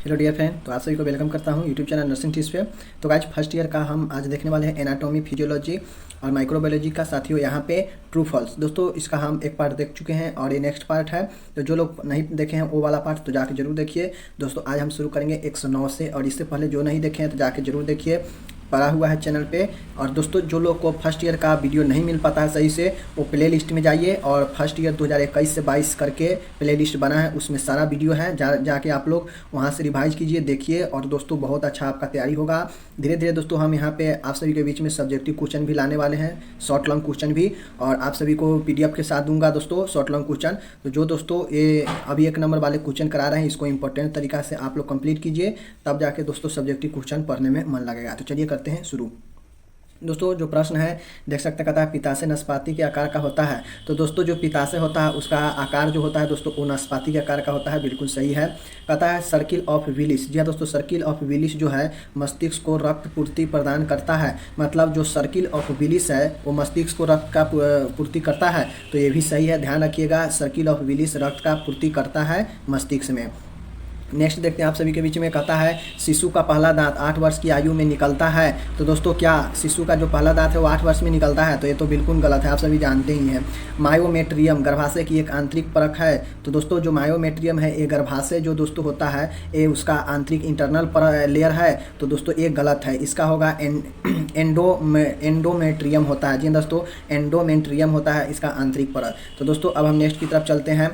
Hello dear friend, तो आप सभी को वेलकम करता हूं यूट्यूब चैनल नर्सिंग टिप्स पे। तो गाइज फर्स्ट ईयर का हम आज देखने वाले हैं एनाटॉमी, फिजियोलॉजी और माइक्रोबायोलॉजी का। साथियों यहाँ पे ट्रू फॉल्स दोस्तों इसका हम एक पार्ट देख चुके हैं और ये नेक्स्ट पार्ट है। तो जो लोग नहीं देखे हैं वो वाला पार्ट तो जाके जरूर देखिए दोस्तों। आज हम शुरू करेंगे 109 से, और इससे पहले जो नहीं देखे हैं तो जाके जरूर देखिए, पड़ा हुआ है चैनल पे। और दोस्तों जो लोग को फर्स्ट ईयर का वीडियो नहीं मिल पाता है सही से, वो प्ले लिस्ट में जाइए और फर्स्ट ईयर 2021 से 22 करके प्ले लिस्ट बना है, उसमें सारा वीडियो है। जाके आप लोग वहाँ से रिवाइज कीजिए, देखिए, और दोस्तों बहुत अच्छा आपका तैयारी होगा। धीरे धीरे दोस्तों हम यहाँ पे आप सभी के बीच में सब्जेक्टिव क्वेश्चन भी लाने वाले हैं, शॉर्ट लॉन्ग क्वेश्चन भी, और आप सभी को PDF के साथ दूंगा दोस्तों शॉर्ट लॉन्ग क्वेश्चन। तो जो दोस्तों ये अभी 1 नंबर वाले क्वेश्चन करा रहे हैं, इसको इंपॉर्टेंट तरीका से आप लोग कंप्लीट कीजिए, तब जाके दोस्तों सब्जेक्टिव क्वेश्चन पढ़ने में मन लगेगा। तो चलिए करते हैं शुरू। दोस्तों जो प्रश्न है देख सकते, कहता है पिताशय नाशपाती के आकार का होता है। तो दोस्तों जो पिताशय होता है उसका आकार जो होता है दोस्तों वो नाशपाती के आकार का होता है, बिल्कुल सही है। कहता है सर्किल ऑफ विलिस, जी हाँ दोस्तों, सर्किल ऑफ विलिस जो है मस्तिष्क को रक्त पूर्ति प्रदान करता है। मतलब जो सर्किल ऑफ विलिस है वो मस्तिष्क को रक्त का पूर्ति करता है, तो ये भी सही है, ध्यान रखिएगा। सर्किल ऑफ विलिस रक्त का पूर्ति करता है मस्तिष्क में। नेक्स्ट देखते हैं आप सभी के बीच में, कहता है शिशु का पहला दांत 8 वर्ष की आयु में निकलता है। तो दोस्तों क्या शिशु का जो पहला दांत है वो 8 वर्ष में निकलता है? तो ये तो बिल्कुल गलत है, आप सभी जानते ही हैं। मायोमेट्रियम गर्भाशय की एक आंतरिक परत है। तो दोस्तों जो मायोमेट्रियम है ये गर्भाशय जो दोस्तों होता है ये उसका आंतरिक इंटरनल लेयर है। तो दोस्तों ये गलत है, इसका होगा एंडोमेट्रियम होता है। जी दोस्तों, एंडोमेट्रियम होता है इसका आंतरिक परत। तो दोस्तों अब हम नेक्स्ट की तरफ चलते हैं।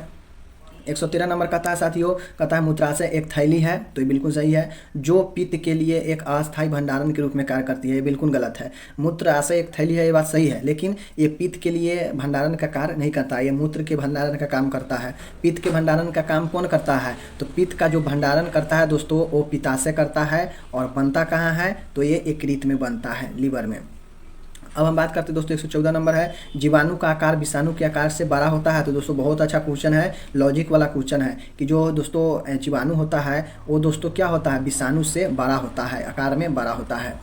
113 नंबर कहता है साथियों, कहता है मूत्राशय एक थैली है। तो ये बिल्कुल सही है, जो पित्त के लिए एक अस्थायी भंडारण के रूप में कार्य करती है। ये बिल्कुल गलत है। मूत्राशय एक थैली है, ये बात सही है, लेकिन ये पित्त के लिए भंडारण का कार्य नहीं करता है, ये मूत्र के भंडारण का काम करता है। पित्त के भंडारण का काम कौन करता है? तो पित्त का जो भंडारण करता है दोस्तों वो पित्ताशय करता है, और बनता कहाँ है? तो ये यकृत में बनता है, लीवर में। अब हम बात करते हैं दोस्तों 114 नंबर है, जीवाणु का आकार विषाणु के आकार से बड़ा होता है। तो दोस्तों बहुत अच्छा क्वेश्चन है, लॉजिक वाला क्वेश्चन है कि जो दोस्तों जीवाणु होता है वो दोस्तों क्या होता है, विषाणु से बड़ा होता है, आकार में बड़ा होता है।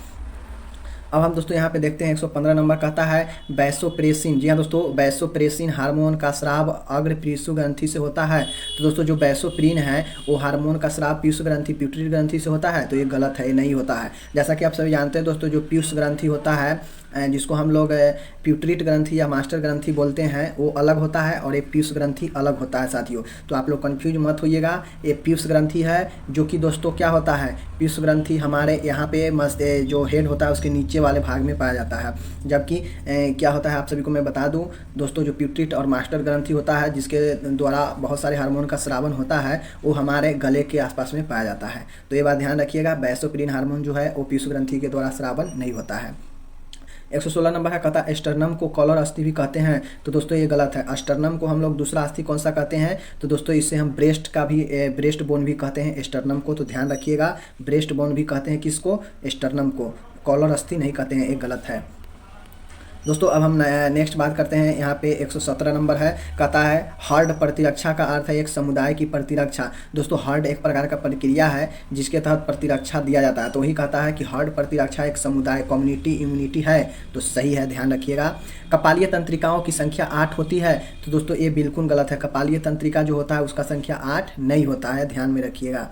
अब हम दोस्तों यहाँ पे देखते हैं 115 नंबर, कहता है वैसोप्रेसिन। जी हाँ दोस्तों, वैसोप्रेसिन हार्मोन का स्राव अग्र पीयूष ग्रंथि से होता है। तो दोस्तों जो वैसोप्रिन है वो हार्मोन का स्राव पीयूष ग्रंथि, प्यूटरी ग्रंथि से होता है। तो ये गलत है, ये नहीं होता है। जैसा कि आप सभी जानते हैं दोस्तों, जो पीयूष ग्रंथि होता है जिसको हम लोग प्यूटरिट ग्रंथि या मास्टर ग्रंथि बोलते हैं, वो अलग होता है, और ये पीयूष ग्रंथि अलग होता है साथियों। तो आप लोग कंफ्यूज मत होइएगा, ये पीयूष ग्रंथि है जो कि दोस्तों क्या होता है, पीयूष ग्रंथि हमारे यहाँ पे जो हेड होता है उसके नीचे वाले भाग में पाया जाता है। जबकि क्या होता है आप सभी को मैं बता दूं दोस्तों, जो प्यूटरिट और मास्टर ग्रंथि होता है जिसके द्वारा बहुत सारे हार्मोन का स्रावन होता है, वो हमारे गले के आसपास में पाया जाता है। तो ये बात ध्यान रखिएगा, वैसोप्रिन हार्मोन जो है वो पीयूष ग्रंथि के द्वारा स्रावन नहीं होता है। 116 नंबर है, कहता है स्टर्नम को कॉलर अस्थि भी कहते हैं। तो दोस्तों ये गलत है। स्टर्नम को हम लोग दूसरा अस्थि कौन सा कहते हैं? तो दोस्तों इससे हम ब्रेस्ट का भी ब्रेस्ट बोन भी कहते हैं स्टर्नम को। तो ध्यान रखिएगा, ब्रेस्ट बोन भी कहते हैं किसको? स्टर्नम को। कॉलर अस्थि नहीं कहते हैं, ये गलत है दोस्तों। अब हम नेक्स्ट बात करते हैं, यहाँ पे 117 नंबर है, कहता है हर्ड प्रतिरक्षा का अर्थ है एक समुदाय की प्रतिरक्षा। दोस्तों हर्ड एक प्रकार का प्रक्रिया है जिसके तहत प्रतिरक्षा दिया जाता है। तो वही कहता है कि हर्ड प्रतिरक्षा एक समुदाय, कम्युनिटी इम्यूनिटी है। तो सही है, ध्यान रखिएगा। कपालीय तंत्रिकाओं की संख्या 8 होती है। तो दोस्तों ये बिल्कुल गलत है, कपालीय तंत्रिका जो होता है उसका संख्या 8 नहीं होता है, ध्यान में रखिएगा।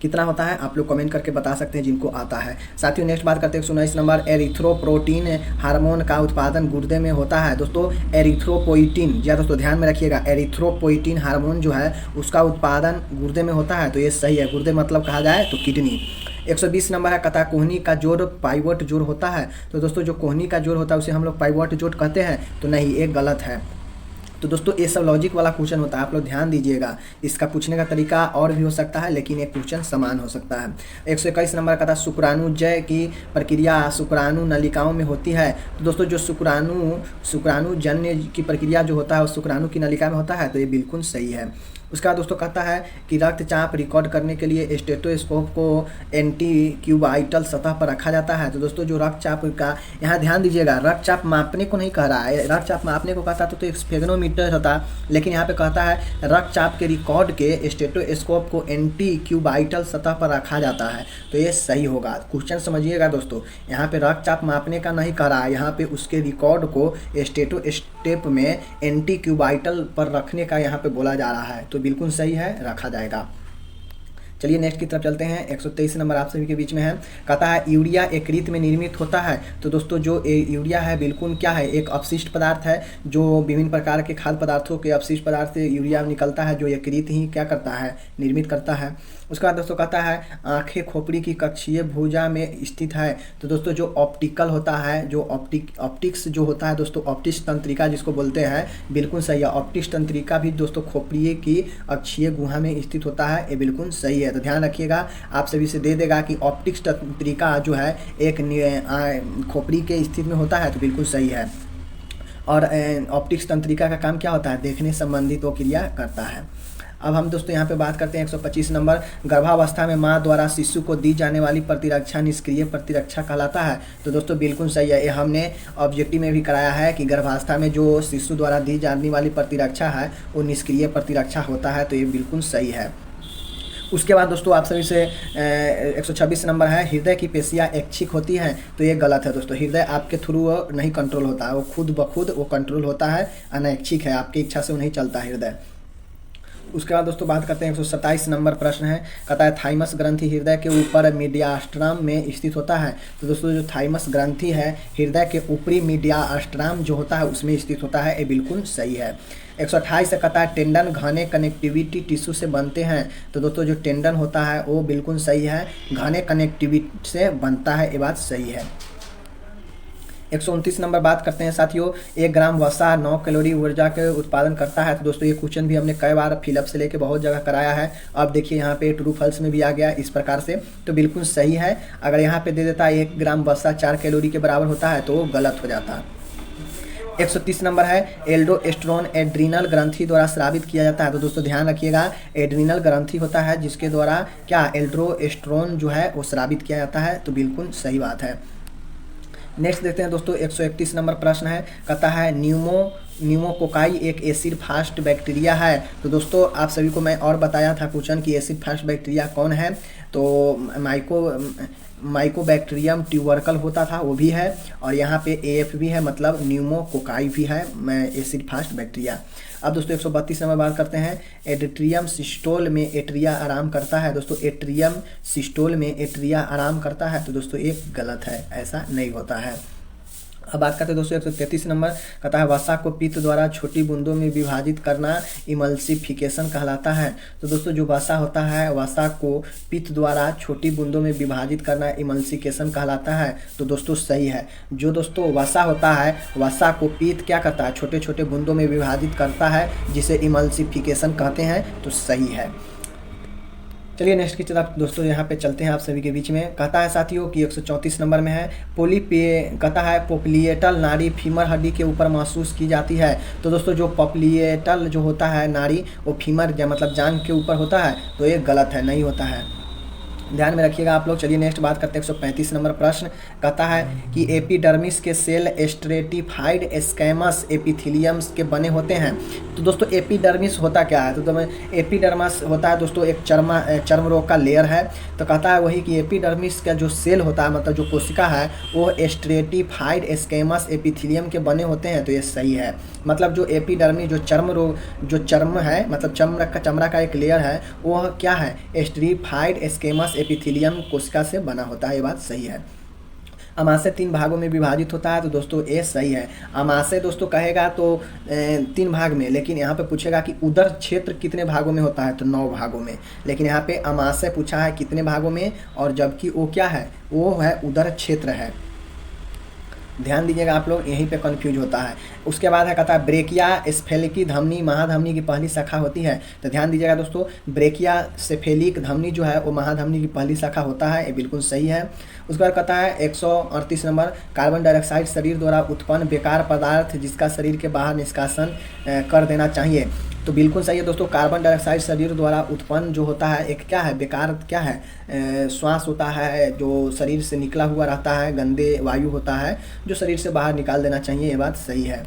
कितना होता है आप लोग कमेंट करके बता सकते हैं जिनको आता है। साथियों नेक्स्ट बात करते हैं 119 नंबर, एरिथ्रोपोइटिन हार्मोन का उत्पादन गुर्दे में होता है। दोस्तों एरिथ्रोपोइटिन, जी दोस्तों ध्यान में रखिएगा, एरिथ्रोपोइटिन हार्मोन जो है उसका उत्पादन गुर्दे में होता है। तो ये सही है, गुर्दे मतलब कहा जाए तो किडनी। 120 नंबर है, कहता कोहनी का जोड़ पाइवट जोड़ होता है। तो दोस्तों जो कोहनी का जोड़ होता है उसे हम लोग पाइवट जोड़ कहते हैं। तो नहीं, ये गलत है। तो दोस्तों ये सब लॉजिक वाला क्वेश्चन होता है, आप लोग ध्यान दीजिएगा। इसका पूछने का तरीका और भी हो सकता है, लेकिन एक क्वेश्चन समान हो सकता है। 121 नंबर का था शुक्राणुजय की प्रक्रिया शुक्राणु नलिकाओं में होती है। तो दोस्तों जो शुक्राणु जन्य की प्रक्रिया जो होता है वो शुक्राणु की नलिका में होता है। तो ये बिल्कुल सही है। उसका बाद दोस्तों कहता है कि रक्तचाप रिकॉर्ड करने के लिए स्टेथोस्कोप को एंटी क्यूबाइटल सतह पर रखा जाता है। तो दोस्तों जो रक्तचाप का, यहाँ ध्यान दीजिएगा, रक्तचाप मापने को नहीं कह रहा है, रक्तचाप मापने को कहता तो एक स्फेग्नोमीटर होता, लेकिन यहाँ पे कहता है रक्तचाप के रिकॉर्ड के स्टेथोस्कोप को एंटी क्यूबाइटल सतह पर रखा जाता है। तो ये सही होगा। क्वेश्चन समझिएगा दोस्तों, यहाँ पे रक्तचाप मापने का नहीं कह रहा है, यहाँ पे उसके रिकॉर्ड को स्टेथोस्कोप में एंटी क्यूबाइटल पर रखने का यहाँ पे बोला जा रहा है। तो बिल्कुल सही है, रखा जाएगा। चलिए नेक्स्ट की तरफ चलते हैं। 123 नंबर आप सभी के बीच में है। कहता है यूरिया एक रेत में निर्मित होता है। तो दोस्तों जो यूरिया है बिल्कुल क्या है, एक अपशिष्ट पदार्थ है जो विभिन्न प्रकार के खाद्य पदार्थों के अपशिष्ट पदार्थ से यूरिया निकलता है, जो एक रेत ही क्या करता है, निर्मित करता है। उसके बाद दोस्तों कहता है आंखें खोपड़ी की कक्षीय भुजा में स्थित है। तो दोस्तों जो ऑप्टिकल होता है, जो ऑप्टिक्स जो होता है दोस्तों, ऑप्टिक्स तंत्रिका जिसको बोलते हैं, बिल्कुल सही है। ऑप्टिक्स तंत्रिका भी दोस्तों खोपड़ी की अक्षीय गुहा में स्थित होता है, ये बिल्कुल सही है। तो ध्यान रखिएगा, आप सभी से दे देगा कि ऑप्टिक्स तंत्रिका जो है एक खोपड़ी के स्थिति में होता है, तो बिल्कुल सही है। और ऑप्टिक्स तंत्रिका का काम क्या होता है, देखने संबंधित वो क्रिया करता है। अब हम दोस्तों यहाँ पे बात करते हैं 125 नंबर। गर्भावस्था में माँ द्वारा शिशु को दी जाने वाली प्रतिरक्षा निष्क्रिय प्रतिरक्षा कहलाता है। तो दोस्तों बिल्कुल सही है, ये हमने ऑब्जेक्टिव में भी कराया है कि गर्भावस्था में जो शिशु द्वारा दी जाने वाली प्रतिरक्षा है वो निष्क्रिय प्रतिरक्षा होता है, तो ये बिल्कुल सही है। उसके बाद दोस्तों आप सभी से 126 नंबर है, हृदय की पेशियाँ ऐच्छिक होती हैं। तो ये गलत है दोस्तों, हृदय आपके थ्रू नहीं कंट्रोल होता है, वो खुद ब खुद वो कंट्रोल होता है, अनैच्छिक है, आपकी इच्छा से वो नहीं चलता है हृदय। उसके बाद दोस्तों बात करते हैं 127 नंबर प्रश्न है। कहता है थाइमस ग्रंथि हृदय के ऊपर मीडियास्ट्रम में स्थित होता है। तो दोस्तों जो थाइमस ग्रंथि है हृदय के ऊपरी मीडियास्ट्रम जो होता है उसमें स्थित होता है, ये बिल्कुल सही है। 128 से कहता है टेंडन घने कनेक्टिविटी टिश्यू से बनते हैं। तो दोस्तों जो टेंडन होता है वो बिल्कुल सही है, घने कनेक्टिविटी से बनता है, ये बात सही है। 129 नंबर बात करते हैं साथियों, 1 ग्राम वसा 9 कैलोरी ऊर्जा के उत्पादन करता है। तो दोस्तों ये क्वेश्चन भी हमने कई बार फिलअप से लेके बहुत जगह कराया है। अब देखिए यहाँ पे ट्रू फॉल्स में भी आ गया इस प्रकार से, तो बिल्कुल सही है। अगर यहाँ पे दे देता है 1 ग्राम वसा 4 कैलोरी के बराबर होता है तो गलत हो जाता है। 130 नंबर है, एल्डोस्टेरोन एड्रीनल ग्रंथि द्वारा स्रावित किया जाता है। तो दोस्तों ध्यान रखिएगा, एड्रीनल ग्रंथि होता है जिसके द्वारा क्या एल्डोस्टेरोन जो है वो स्रावित किया जाता है, तो बिल्कुल सही बात है। नेक्स्ट देखते हैं दोस्तों 131 नंबर प्रश्न है। कहता है न्यूमोकोकाई एक एसिड फास्ट बैक्टीरिया है। तो दोस्तों आप सभी को मैं और बताया था क्वेश्चन कि एसिड फास्ट बैक्टीरिया कौन है, तो माइकोबैक्टीरियम ट्यूबरकल होता था, वो भी है, और यहाँ पे एएफ भी है, मतलब न्यूमोकोकाई भी है एसिड फास्ट बैक्टीरिया। अब दोस्तों 132 नंबर बात करते हैं, एट्रियम सिस्टोल में एट्रिया आराम करता है। दोस्तों एट्रियम सिस्टोल में एट्रिया आराम करता है, तो दोस्तों ये गलत है, ऐसा नहीं होता है। अब बात करते हैं दोस्तों 133 नंबर। कहता है वसा को पित्त द्वारा छोटी बूंदों में विभाजित करना इमल्सिफिकेशन कहलाता है। तो दोस्तों जो वसा होता है, वसा को पित्त द्वारा छोटी बूंदों में विभाजित करना इमल्सिफिकेशन कहलाता है, तो दोस्तों सही है। जो दोस्तों वसा होता है, वसा को पित्त क्या करता है, छोटे छोटे बूंदों में विभाजित करता है, जिसे इमल्सिफिकेशन कहते हैं, तो सही है। चलिए नेक्स्ट की तरफ दोस्तों यहाँ पे चलते हैं आप सभी के बीच में। कहता है साथियों कि 134 नंबर में है, कहता है पोप्लिएटल नाड़ी फीमर हड्डी के ऊपर महसूस की जाती है। तो दोस्तों जो पोप्लिएटल जो होता है नाड़ी वो फीमर मतलब जांघ के ऊपर होता है, तो ये गलत है, नहीं होता है, ध्यान में रखिएगा आप लोग। चलिए नेक्स्ट बात करते हैं 135 नंबर प्रश्न। कहता है कि एपिडर्मिस के सेल स्ट्रेटिफाइड स्कैमस एपिथेलियम्स के बने होते हैं। तो दोस्तों एपिडर्मिस होता क्या है, तो एपिडर्मिस होता है दोस्तों एक चर्म रोग का लेयर है। तो कहता है वही कि एपिडर्मिस का जो सेल होता है, मतलब जो कोशिका है, वो स्ट्रेटिफाइड स्कैमस एपिथेलियम के बने होते हैं, तो ये सही है। मतलब जो एपिडर्मिस जो चर्म है, मतलब चमड़ा का एक लेयर है, वो क्या है, स्ट्रेटिफाइड स्कैमस एपिथेलियम कोशिका से बना होता है, ये बात सही है। अमाशय 3 भागों में विभाजित होता है, तो दोस्तों ये सही है। अमाशय दोस्तों कहेगा तो 3 भाग में, लेकिन यहाँ पे पूछेगा कि उदर क्षेत्र कितने भागों में होता है, तो 9 भागों में। लेकिन यहाँ पे अमाशय पूछा है कितने भागों में, और जबकि वो क्या है, वो है उदर क्षेत्र है। ध्यान दीजिएगा आप लोग, यहीं पे कंफ्यूज होता है। उसके बाद है कहता है ब्रेकिया स्फेलिकी धमनी महाधमनी की पहली शाखा होती है। तो ध्यान दीजिएगा दोस्तों, ब्रेकिया स्फेलिक धमनी जो है वो महाधमनी की पहली शाखा होता है, ये बिल्कुल सही है। उसके बाद कहता है 138 नंबर, कार्बन डाइऑक्साइड शरीर द्वारा उत्पन्न बेकार पदार्थ जिसका शरीर के बाहर निष्कासन कर देना चाहिए। तो बिल्कुल सही है दोस्तों, कार्बन डाइऑक्साइड शरीर द्वारा उत्पन्न जो होता है एक क्या है, बेकार क्या है, श्वास होता है जो शरीर से निकला हुआ रहता है, गंदे वायु होता है जो शरीर से बाहर निकाल देना चाहिए, ये बात सही है।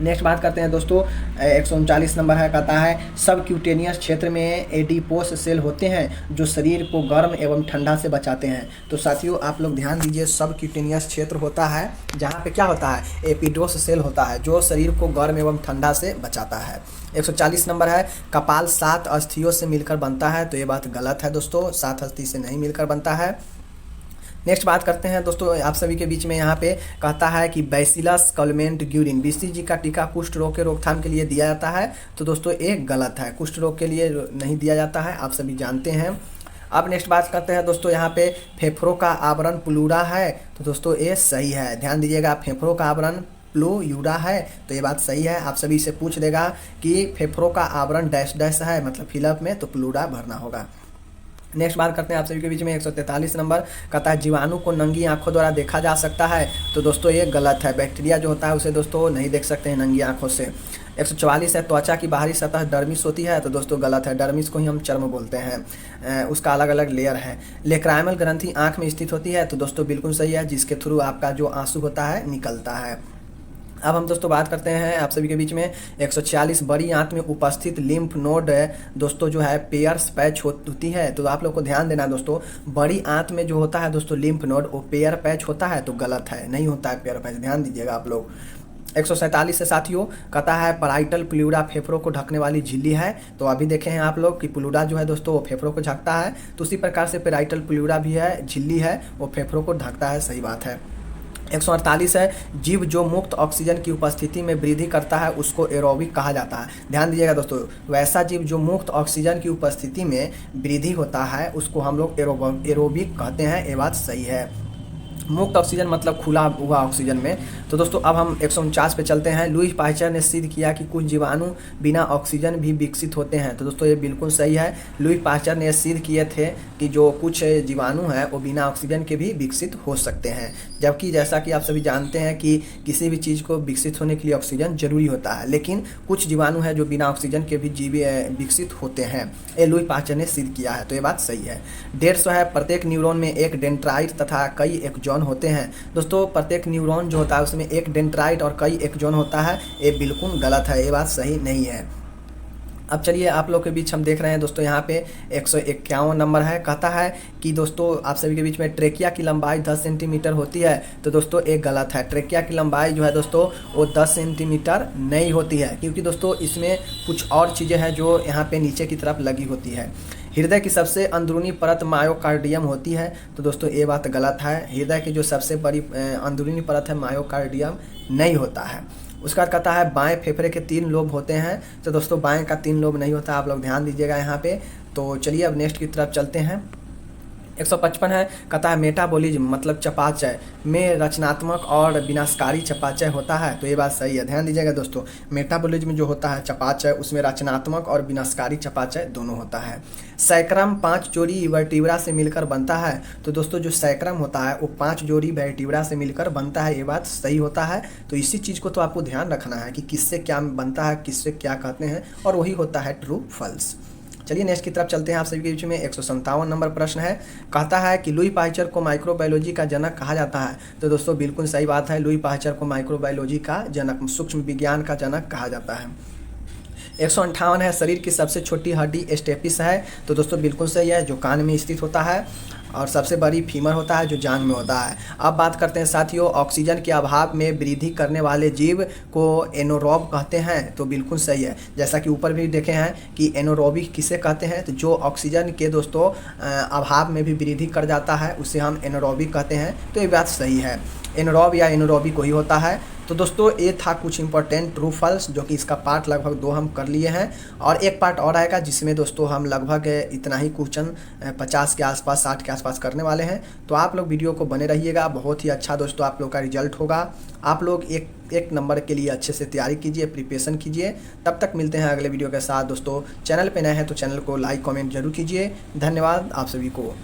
नेक्स्ट बात करते हैं दोस्तों 139 नंबर है, कहता है सब क्यूटेनियस क्षेत्र में एडिपोस सेल होते हैं जो शरीर को गर्म एवं ठंडा से बचाते हैं। तो साथियों आप लोग ध्यान दीजिए, सब क्यूटेनियस क्षेत्र होता है जहाँ पे क्या होता है, एपिडोस सेल होता है जो शरीर को गर्म एवं ठंडा से बचाता है। 140 नंबर है, कपाल 7 अस्थियों से मिलकर बनता है। तो ये बात गलत है दोस्तों, 7 अस्थि से नहीं मिलकर बनता है। नेक्स्ट बात करते हैं दोस्तों आप सभी के बीच में, यहाँ पे कहता है कि बैसिलस कलमेंट ग्यूरिन BCG का टीका कुष्ठ रोग के रोकथाम के लिए दिया जाता है। तो दोस्तों ये गलत है, कुष्ठ रोग के लिए नहीं दिया जाता है, आप सभी जानते हैं। अब नेक्स्ट बात करते हैं दोस्तों, यहाँ पे फेफड़ों का आवरण प्लूरा है। तो दोस्तों ये सही है, ध्यान दीजिएगा, फेफड़ों का आवरण प्लूरा है। तो ये बात सही है। आप सभी से पूछ देगा कि फेफड़ों का आवरण डैश डैश है, मतलब फिलअप में, तो प्लूरा भरना होगा। नेक्स्ट बात करते हैं आप सभी के बीच में 143 नंबर, कहता है जीवाणु को नंगी आंखों द्वारा देखा जा सकता है। तो दोस्तों ये गलत है, बैक्टीरिया जो होता है उसे दोस्तों नहीं देख सकते हैं नंगी आंखों से। 144 है, त्वचा की बाहरी सतह डर्मिस होती है। तो दोस्तों गलत है, डर्मिस को ही हम चर्म बोलते हैं, उसका अलग अलग लेयर है। लेक्राइमल ग्रंथि आंख में स्थित होती है। तो दोस्तों बिल्कुल सही है, जिसके थ्रू आपका जो आंसू होता है निकलता है। अब हम दोस्तों बात करते हैं आप सभी के बीच में 146, बड़ी आंत में उपस्थित लिम्फ नोड दोस्तों जो है पेयर्स पैच होती है। तो आप लोग को ध्यान देना दोस्तों, बड़ी आंत में जो होता है दोस्तों लिम्फ नोड वो पेयर पैच होता है। तो गलत है, नहीं होता है पेयर पैच, ध्यान दीजिएगा आप लोग। 147 से साथियों, कहता है पैराइटल प्लूरा फेफड़ों को ढकने वाली झिल्ली है। तो अभी देखे हैं आप लोग कि प्लूरा जो है दोस्तों वो फेफड़ों को ढकता है, तो उसी प्रकार से पैराइटल प्लूरा भी है, झिल्ली है, वो फेफड़ों को ढकता है, सही बात है। 148 है, जीव जो मुक्त ऑक्सीजन की उपस्थिति में वृद्धि करता है उसको एरोबिक कहा जाता है। ध्यान दीजिएगा दोस्तों, वैसा जीव जो मुक्त ऑक्सीजन की उपस्थिति में वृद्धि होता है उसको हम लोग एरोबिक कहते हैं। ये बात सही है। मुक्त ऑक्सीजन मतलब खुला हुआ ऑक्सीजन में। तो दोस्तों अब हम 149 पे चलते हैं। लुईस पास्चर ने सिद्ध किया कि कुछ जीवाणु बिना ऑक्सीजन भी विकसित होते हैं। तो दोस्तों ये बिल्कुल सही है, लुईस पास्चर ने सिद्ध किए थे कि जो कुछ जीवाणु हैं वो बिना ऑक्सीजन के भी विकसित हो सकते हैं। जबकि जैसा कि आप सभी जानते हैं कि किसी भी चीज़ को विकसित होने के लिए ऑक्सीजन जरूरी होता है, लेकिन कुछ जीवाणु हैं जो बिना ऑक्सीजन के भी विकसित होते हैं, ये लुईस पास्चर ने सिद्ध किया है। तो ये बात सही है। 150 है, प्रत्येक न्यूरॉन में एक डेंड्राइट तथा कई एक्सॉन होते हैं। दोस्तों प्रत्येक न्यूरॉन जो होता है उसमें एक डेंड्राइट और कई एक्सॉन होता है, ये बिल्कुल गलत है, ये बात सही नहीं है। अब चलिए आप लोग के बीच हम देख रहे हैं दोस्तों यहाँ पे 151 नंबर है, कहता है कि दोस्तों आप सभी के बीच में ट्रेकिया की लंबाई 10 सेंटीमीटर होती है। तो दोस्तों एक गलत है, ट्रेकिया की लंबाई जो है दोस्तों वो 10 सेंटीमीटर नहीं होती है, क्योंकि दोस्तों इसमें कुछ और चीज़ें हैं जो यहाँ पे नीचे की तरफ लगी होती है। हृदय की सबसे अंदरूनी परत मायोकार्डियम होती है। तो दोस्तों ये बात गलत है, हृदय की जो सबसे बड़ी अंदरूनी परत है मायोकार्डियम नहीं होता है। उसका कहता है बाएं फेफड़े के 3 लोब होते हैं। तो दोस्तों बाएं का 3 लोब नहीं होता, आप लोग ध्यान दीजिएगा यहाँ पे। तो चलिए अब नेक्स्ट की तरफ चलते हैं। 155 है, कहता है मेटाबॉलिज्म मतलब चयापचय में रचनात्मक और विनाशकारी चयापचय होता है। तो ये बात सही है, ध्यान दीजिएगा दोस्तों, मेटाबॉलिज्म जो होता है चयापचय उसमें रचनात्मक और विनाशकारी चयापचय दोनों होता है। सैक्रम 5 जोड़ी वर्टिब्रा से मिलकर बनता है। तो दोस्तों जो सैक्रम होता है वो 5 जोड़ी वर्टिब्रा से मिलकर बनता है, ये बात सही होता है। तो इसी चीज़ को तो आपको ध्यान रखना है कि किससे क्या बनता है, किससे क्या कहते हैं, और वही होता है ट्रू फॉल्स। चलिए नेक्स्ट की तरफ चलते हैं आप सभी के बीच में। 157 नंबर प्रश्न है, कहता है कि लुई पास्चर को माइक्रोबायोलॉजी का जनक कहा जाता है। तो दोस्तों बिल्कुल सही बात है, लुई पास्चर को माइक्रोबायोलॉजी का जनक, सूक्ष्म विज्ञान का जनक कहा जाता है। 158 है, शरीर की सबसे छोटी हड्डी स्टेपिस है। तो दोस्तों बिल्कुल सही है, जो कान में स्थित होता है, और सबसे बड़ी फीमर होता है जो जांघ में होता है। अब बात करते हैं साथियों, ऑक्सीजन के अभाव में वृद्धि करने वाले जीव को एनोरोब कहते हैं। तो बिल्कुल सही है, जैसा कि ऊपर भी देखे हैं कि एनोरोबिक किसे कहते हैं, तो जो ऑक्सीजन के दोस्तों अभाव में भी वृद्धि कर जाता है उसे हम एनोरोबिक कहते हैं। तो ये बात सही है, एनोरोब या एनोरोबिक वही होता है। तो दोस्तों ये था कुछ इंपॉर्टेंट ट्रू फॉल्स, जो कि इसका पार्ट लगभग 2 हम कर लिए हैं, और एक पार्ट और आएगा जिसमें दोस्तों हम लगभग इतना ही क्वेश्चन 50 के आसपास 60 के आसपास करने वाले हैं। तो आप लोग वीडियो को बने रहिएगा, बहुत ही अच्छा दोस्तों आप लोग का रिजल्ट होगा। आप लोग एक नंबर के लिए अच्छे से तैयारी कीजिए, प्रिपरेशन कीजिए। तब तक मिलते हैं अगले वीडियो के साथ। दोस्तों चैनल पे नए हैं तो चैनल को लाइक कमेंट जरूर कीजिए। धन्यवाद आप सभी को।